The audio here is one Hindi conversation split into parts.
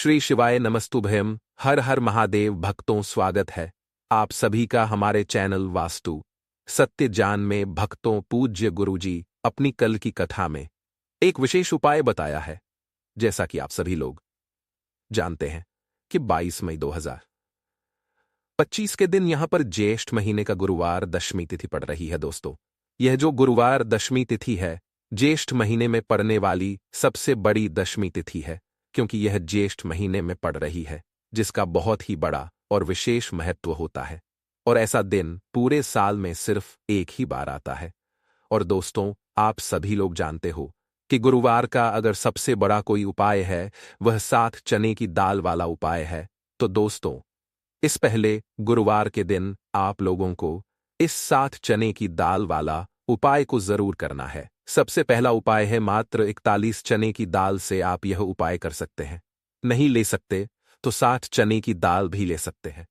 श्री शिवाय नमस्तुभ्यम। हर हर महादेव भक्तों, स्वागत है आप सभी का हमारे चैनल वास्तु सत्य ज्ञान में। भक्तों, पूज्य गुरुजी अपनी कल की कथा में एक विशेष उपाय बताया है। जैसा कि आप सभी लोग जानते हैं कि 22 मई 2025 के दिन यहां पर ज्येष्ठ महीने का गुरुवार दशमी तिथि पड़ रही है। दोस्तों, यह जो गुरुवार दशमी तिथि है, ज्येष्ठ महीने में पड़ने वाली सबसे बड़ी दशमी तिथि है, क्योंकि यह ज्येष्ठ महीने में पड़ रही है, जिसका बहुत ही बड़ा और विशेष महत्व होता है। और ऐसा दिन पूरे साल में सिर्फ एक ही बार आता है। और दोस्तों, आप सभी लोग जानते हो कि गुरुवार का अगर सबसे बड़ा कोई उपाय है, वह 7 चने की दाल वाला उपाय है। तो दोस्तों, इस पहले गुरुवार के दिन आप लोगों को इस 7 चने की दाल वाला उपाय को जरूर करना है। सबसे पहला उपाय है, मात्र 41 चने की दाल से आप यह उपाय कर सकते हैं। नहीं ले सकते तो 60 चने की दाल भी ले सकते हैं।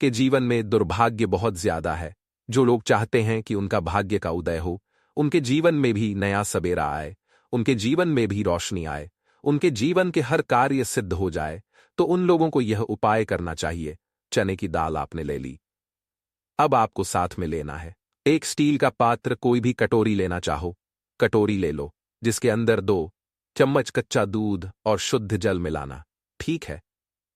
के जीवन में दुर्भाग्य बहुत ज्यादा है। जो लोग चाहते हैं कि उनका भाग्य का उदय हो, उनके जीवन में भी नया सवेरा आए, उनके जीवन में भी रोशनी आए, उनके जीवन के हर कार्य सिद्ध हो जाए, तो उन लोगों को यह उपाय करना चाहिए। चने की दाल आपने ले ली, अब आपको साथ में लेना है एक स्टील का पात्र। कोई भी कटोरी लेना चाहो, कटोरी ले लो, जिसके अंदर 2 चम्मच कच्चा दूध और शुद्ध जल मिलाना, ठीक है।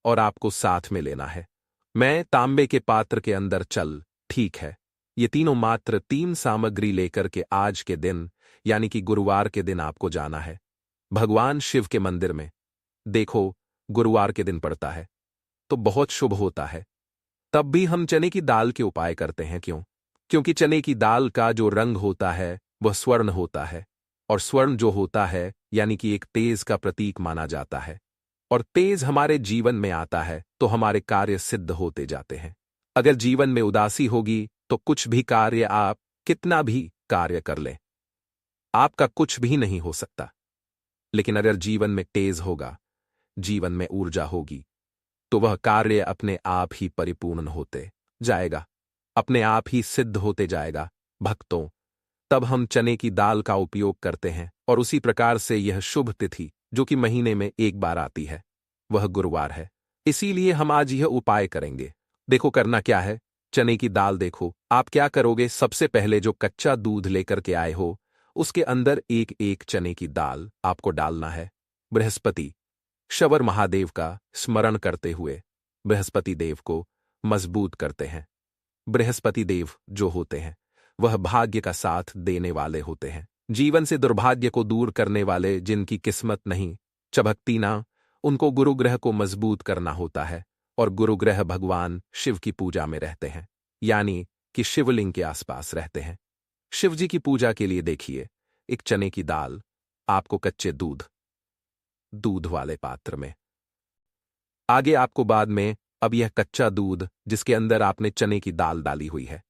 और आपको साथ में लेना है मैं तांबे के पात्र के अंदर चल, ठीक है। ये तीनों मात्र 3 सामग्री लेकर के आज के दिन यानी कि गुरुवार के दिन आपको जाना है भगवान शिव के मंदिर में। देखो, गुरुवार के दिन पड़ता है तो बहुत शुभ होता है। तब भी हम चने की दाल के उपाय करते हैं। क्यों? क्योंकि चने की दाल का जो रंग होता है वह स्वर्ण होता है, और स्वर्ण जो होता है यानी कि एक तेज का प्रतीक माना जाता है। और तेज हमारे जीवन में आता है तो हमारे कार्य सिद्ध होते जाते हैं। अगर जीवन में उदासी होगी तो कुछ भी कार्य, आप कितना भी कार्य कर लें, आपका कुछ भी नहीं हो सकता। लेकिन अगर जीवन में तेज होगा, जीवन में ऊर्जा होगी, तो वह कार्य अपने आप ही परिपूर्ण होते जाएगा, अपने आप ही सिद्ध होते जाएगा। भक्तों, तब हम चने की दाल का उपयोग करते हैं। और उसी प्रकार से यह शुभ तिथि जो कि महीने में एक बार आती है, वह गुरुवार है। इसीलिए हम आज यह उपाय करेंगे। देखो, करना क्या है। चने की दाल देखो, आप क्या करोगे। सबसे पहले जो कच्चा दूध लेकर के आए हो, उसके अंदर एक एक चने की दाल आपको डालना है। बृहस्पति शवर महादेव का स्मरण करते हुए बृहस्पति देव को मजबूत करते हैं। बृहस्पति देव जो होते हैं, वह भाग्य का साथ देने वाले होते हैं। जीवन से दुर्भाग्य को दूर करने वाले, जिनकी किस्मत नहीं चमकती ना, उनको गुरुग्रह को मजबूत करना होता है। और गुरुग्रह भगवान शिव की पूजा में रहते हैं, यानी कि शिवलिंग के आसपास रहते हैं। शिव जी की पूजा के लिए देखिए, एक चने की दाल आपको कच्चे दूध वाले पात्र में, आगे आपको बाद में, अब यह कच्चा दूध जिसके अंदर आपने चने की दाल डाली हुई है,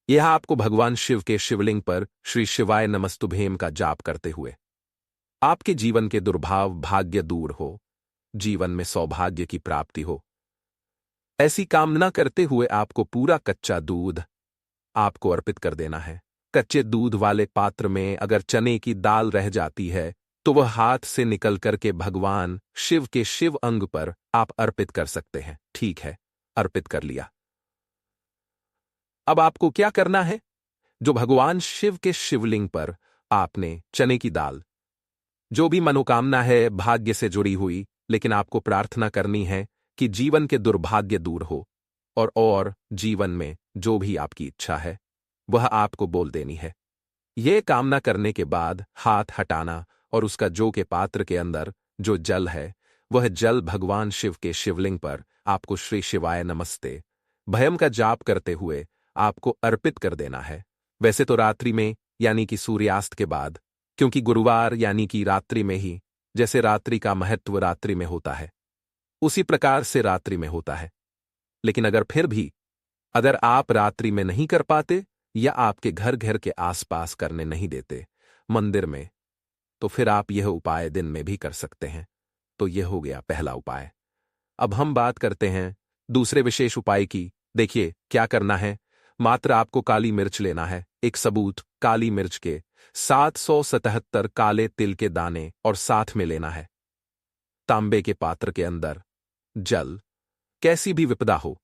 यह आपको भगवान शिव के शिवलिंग पर श्री शिवाय नमस्तुभ्यम का जाप करते हुए आपके जीवन के दुर्भाव भाग्य दूर हो, जीवन में सौभाग्य की प्राप्ति हो, ऐसी कामना करते हुए आपको पूरा कच्चा दूध आपको अर्पित कर देना है। कच्चे दूध वाले पात्र में अगर चने की दाल रह जाती है तो वह हाथ से निकल करके भगवान शिव के शिव अंग पर आप अर्पित कर सकते हैं। ठीक है, अर्पित कर लिया। अब आपको क्या करना है। जो भगवान शिव के शिवलिंग पर आपने चने की दाल, जो भी मनोकामना है भाग्य से जुड़ी हुई, लेकिन आपको प्रार्थना करनी है कि जीवन के दुर्भाग्य दूर हो, और जीवन में जो भी आपकी इच्छा है वह आपको बोल देनी है। यह कामना करने के बाद हाथ हटाना, और उसका जो के पात्र के अंदर जो जल है, वह जल भगवान शिव के शिवलिंग पर आपको श्री शिवाय नमस्ते भयम का जाप करते हुए आपको अर्पित कर देना है। वैसे तो रात्रि में, यानी कि सूर्यास्त के बाद, क्योंकि गुरुवार यानी कि रात्रि में ही, जैसे रात्रि का महत्व रात्रि में होता है, उसी प्रकार से रात्रि में होता है। लेकिन अगर आप रात्रि में नहीं कर पाते, या आपके घर के आसपास करने नहीं देते मंदिर में, तो फिर आप यह उपाय दिन में भी कर सकते हैं। तो यह हो गया पहला उपाय। अब हम बात करते हैं दूसरे विशेष उपाय की। देखिए क्या करना है। मात्र आपको काली मिर्च लेना है, एक सबूत काली मिर्च के 777 काले तिल के दाने और साथ में लेना है। तांबे के पात्र के अंदर जल। कैसी भी विपदा हो,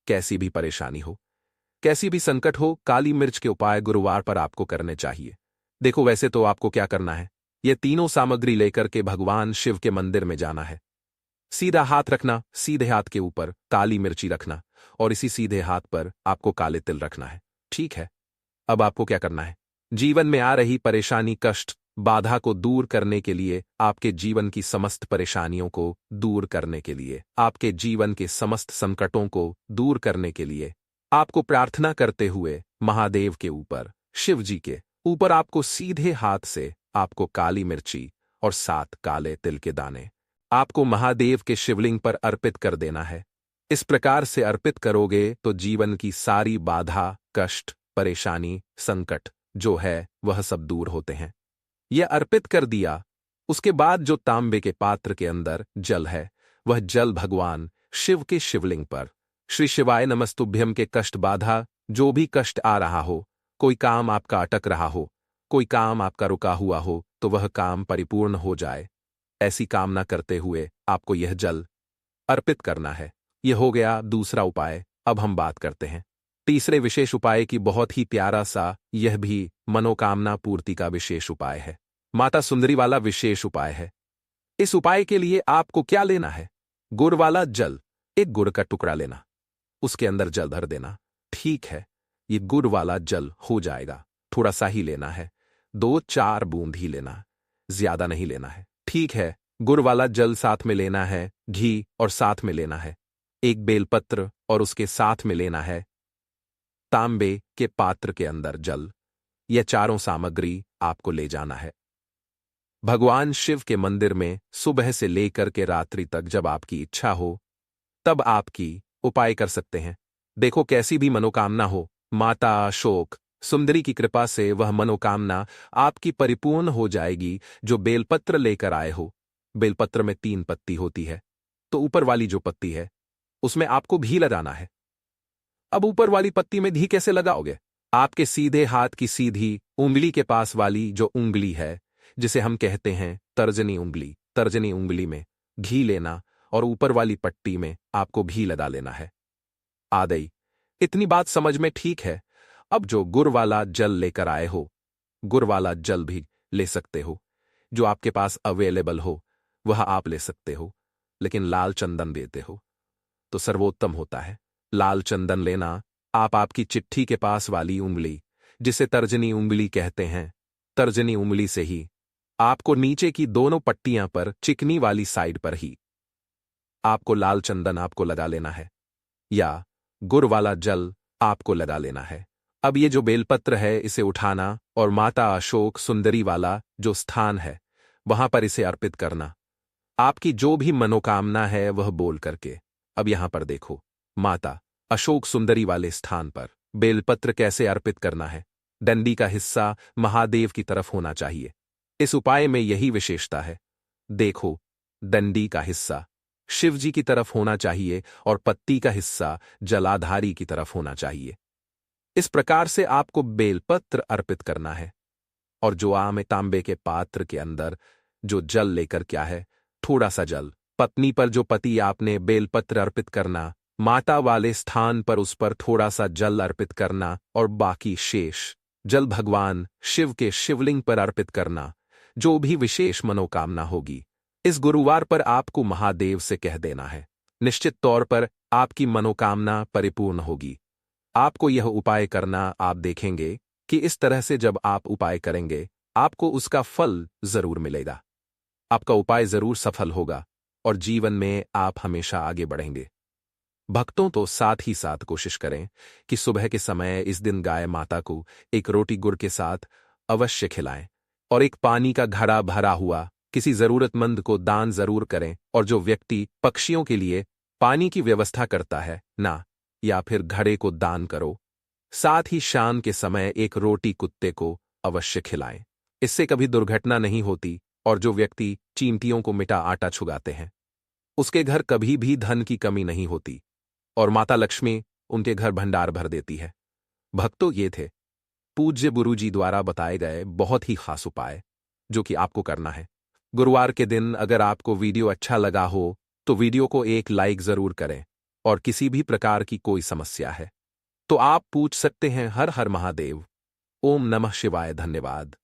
कैसी भी परेशानी हो, कैसी भी संकट हो, काली मिर्च के उपाय गुरुवार पर आपको करने चाहिए। देखो, वैसे तो आपको क्या करना है, ये तीनों सामग्री लेकर के भगवान शिव के मंदिर में जाना है। सीधा हाथ रखना, सीधे हाथ के ऊपर काली मिर्ची रखना और इसी सीधे हाथ पर आपको काले तिल रखना है। ठीक है। अब आपको क्या करना है, जीवन में आ रही परेशानी, कष्ट, बाधा को दूर करने के लिए, आपके जीवन की समस्त परेशानियों को दूर करने के लिए, आपके जीवन के समस्त संकटों को दूर करने के लिए आपको प्रार्थना करते हुए महादेव के ऊपर, शिव जी के ऊपर आपको सीधे हाथ से आपको काली मिर्ची और 7 काले तिल के दाने आपको महादेव के शिवलिंग पर अर्पित कर देना है। इस प्रकार से अर्पित करोगे तो जीवन की सारी बाधा, कष्ट, परेशानी, संकट जो है वह सब दूर होते हैं। यह अर्पित कर दिया, उसके बाद जो तांबे के पात्र के अंदर जल है, वह जल भगवान शिव के शिवलिंग पर श्री शिवाय नमस्तुभ्यम के कष्ट, बाधा, जो भी कष्ट आ रहा हो, कोई काम आपका अटक रहा हो, कोई काम आपका रुका हुआ हो, तो वह काम परिपूर्ण हो जाए, ऐसी कामना करते हुए आपको यह जल अर्पित करना है। यह हो गया दूसरा उपाय। अब हम बात करते हैं तीसरे विशेष उपाय की। बहुत ही प्यारा सा, यह भी मनोकामना पूर्ति का विशेष उपाय है, माता सुंदरी वाला विशेष उपाय है। इस उपाय के लिए आपको क्या लेना है, गुड़ वाला जल, एक गुड़ का टुकड़ा लेना, उसके अंदर जल भर देना। ठीक है, ये गुड़ वाला जल हो जाएगा, थोड़ा सा ही लेना है, 2-4 बूंद ही लेना, ज्यादा नहीं लेना है। ठीक है, गुड़ वाला जल साथ में लेना है, घी और साथ में लेना है एक बेलपत्र और उसके साथ में लेना है तांबे के पात्र के अंदर जल। यह चारों सामग्री आपको ले जाना है भगवान शिव के मंदिर में। सुबह से लेकर के रात्रि तक जब आपकी इच्छा हो तब आपकी उपाय कर सकते हैं। देखो, कैसी भी मनोकामना हो, माता अशोक सुंदरी की कृपा से वह मनोकामना आपकी परिपूर्ण हो जाएगी। जो बेलपत्र लेकर आए हो, बेलपत्र में 3 पत्ती होती है, तो ऊपर वाली जो पत्ती है उसमें आपको घी लगाना है। अब ऊपर वाली पत्ती में घी कैसे लगाओगे, आपके सीधे हाथ की सीधी उंगली के पास वाली जो उंगली है, जिसे हम कहते हैं तर्जनी उंगली, तर्जनी उंगली में घी लेना और ऊपर वाली पट्टी में आपको घी लगा लेना है। आ गई इतनी बात समझ में? ठीक है। अब जो गुड़ वाला जल लेकर आए हो, गुड़ वाला जल भी ले सकते हो, जो आपके पास अवेलेबल हो वह आप ले सकते हो, लेकिन लाल चंदन देते हो तो सर्वोत्तम होता है। लाल चंदन लेना, आप आपकी चिट्ठी के पास वाली उंगली, जिसे तर्जनी उंगली कहते हैं, तर्जनी उंगली से ही आपको नीचे की दोनों पट्टियां पर चिकनी वाली साइड पर ही आपको लाल चंदन आपको लगा लेना है, या गुड़ वाला जल आपको लगा लेना है। अब ये जो बेलपत्र है इसे उठाना और माता अशोक सुंदरी वाला जो स्थान है वहां पर इसे अर्पित करना, आपकी जो भी मनोकामना है वह बोल करके। अब यहां पर देखो, माता अशोक सुंदरी वाले स्थान पर बेलपत्र कैसे अर्पित करना है। डंडी का हिस्सा महादेव की तरफ होना चाहिए। इस उपाय में यही विशेषता है। देखो, डंडी का हिस्सा शिवजी की तरफ होना चाहिए और पत्ती का हिस्सा जलाधारी की तरफ होना चाहिए। इस प्रकार से आपको बेलपत्र अर्पित करना है। और जो आम तांबे के पात्र के अंदर जो जल लेकर क्या है, थोड़ा सा जल, पत्नी पर जो पति आपने बेलपत्र अर्पित करना, माता वाले स्थान पर उस पर थोड़ा सा जल अर्पित करना और बाकी शेष जल भगवान शिव के शिवलिंग पर अर्पित करना। जो भी विशेष मनोकामना होगी इस गुरुवार पर आपको महादेव से कह देना है। निश्चित तौर पर आपकी मनोकामना परिपूर्ण होगी। आपको यह उपाय करना, आप देखेंगे कि इस तरह से जब आप उपाय करेंगे आपको उसका फल जरूर मिलेगा। आपका उपाय जरूर सफल होगा और जीवन में आप हमेशा आगे बढ़ेंगे। भक्तों तो साथ ही साथ कोशिश करें कि सुबह के समय इस दिन गाय माता को एक रोटी गुड़ के साथ अवश्य खिलाएं और एक पानी का घड़ा भरा हुआ किसी जरूरतमंद को दान जरूर करें। और जो व्यक्ति पक्षियों के लिए पानी की व्यवस्था करता है ना, या फिर घड़े को दान करो। साथ ही शाम के समय एक रोटी कुत्ते को अवश्य खिलाएं। इससे कभी दुर्घटना नहीं होती और जो व्यक्ति चींटियों को मीठा आटा छुगाते हैं उसके घर कभी भी धन की कमी नहीं होती और माता लक्ष्मी उनके घर भंडार भर देती है। भक्तों, ये थे पूज्य गुरुजी द्वारा बताए गए बहुत ही खास उपाय जो कि आपको करना है। गुरुवार के दिन अगर आपको वीडियो अच्छा लगा हो तो वीडियो को एक लाइक जरूर करें, और किसी भी प्रकार की कोई समस्या है तो आप पूछ सकते हैं। हर हर महादेव। ओम नमः शिवाय। धन्यवाद।